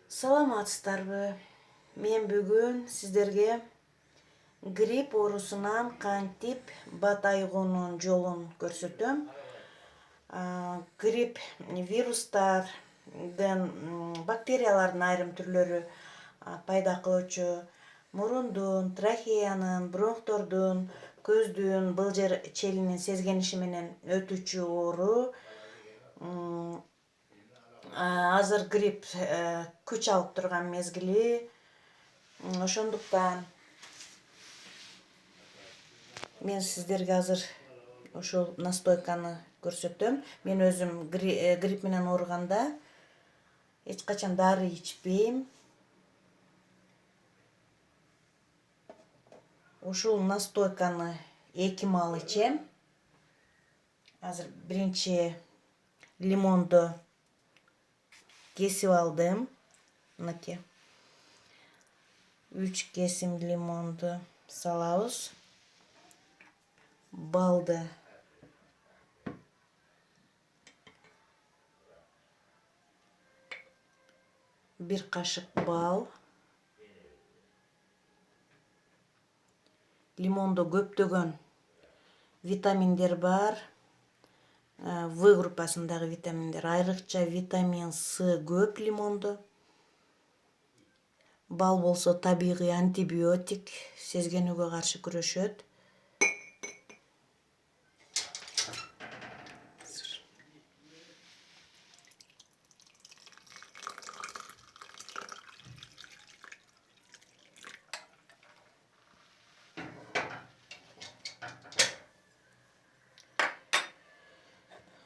Саламатсыздарбы? Мен бүгүн сиздерге грипп оорусунан кантип батайгуунун жолун көрсөтөм. Грипп вирустардын, бактериялардын айрым түрлөрү пайда кылуучу мурундун, трахеянын, бронхтордун, көздүн былжыр челинин сезгениши менен өтүүчү оору. Азыр грипп күч алып турган мезгили. Ошондуктан мен сиздерге азыр ошол настойканы көрсөтөм. Мен өзүм грипп менен ооруганда эч качан дары ичпейм. Ушул настойканы 2 маал ичем. Азыр биринчи лимонду кесип алдым. Мынакей. 3 кесим лимонду салабыз. Балды бир кашык бал. Лимондо көптөгөн витаминдер бар. В группасындагы витаминдер, айрыкча витамин С көп лимондо. Бал болсо табигый антибиотик, сезгенүүгө каршы күрөшөт.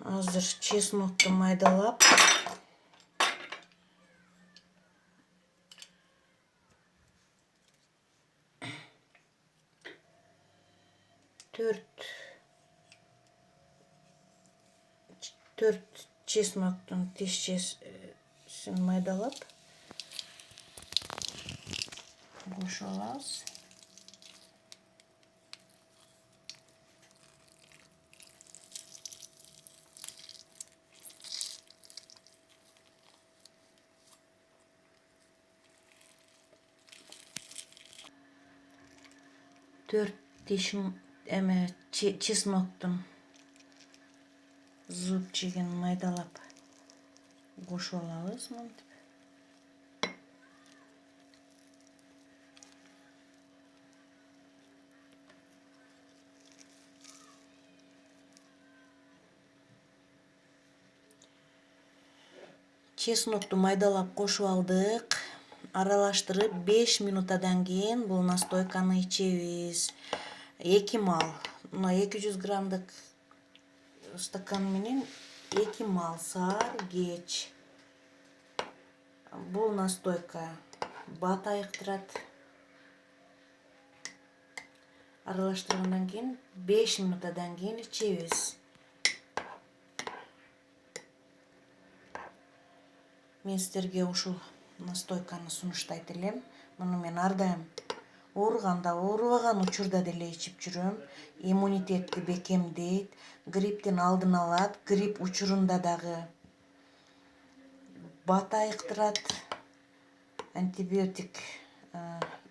Азыр чеснокту майдалап, 4 чесноктун тишчесин майдалап кошуп алабыз. Төрт тиш чесноктун зубчигин майдалап кошуп алабыз мынтип. Чеснокту майдалап кошуп алдык. Аралаштырып 5 минутадан кийин бул настойканы ичебиз. 2 маал. Мына 200 граммдык стакан менен 2 маал саар кеч. Бул настойка бат айыктырат. Аралаштыргандан кийин 5 минутадан кийин ичебиз. Мен сиздерге ушул настойканы сунуштайт элем. Муну мен ар дайым ооруганда, оорубаган учурда деле ичип жүрөм. Иммунитетти бекемдейт, грипптин алдын алат, грипп учурунда дагы бат айыктырат. Антибиотик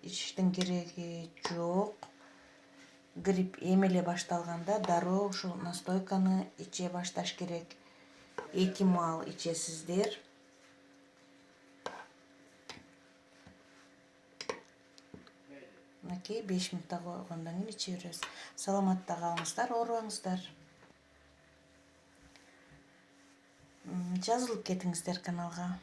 ичиштин кереги жок. Грипп эмеле башталганда дароо ушул настойканы иче башташ керек. 2 маал ичесиздер. Мынакей 5 минутта койгондон кийин иче беребиз. Саламатта калыңыздар, оорубаңыздар. Жазылып кетиңиздер каналга.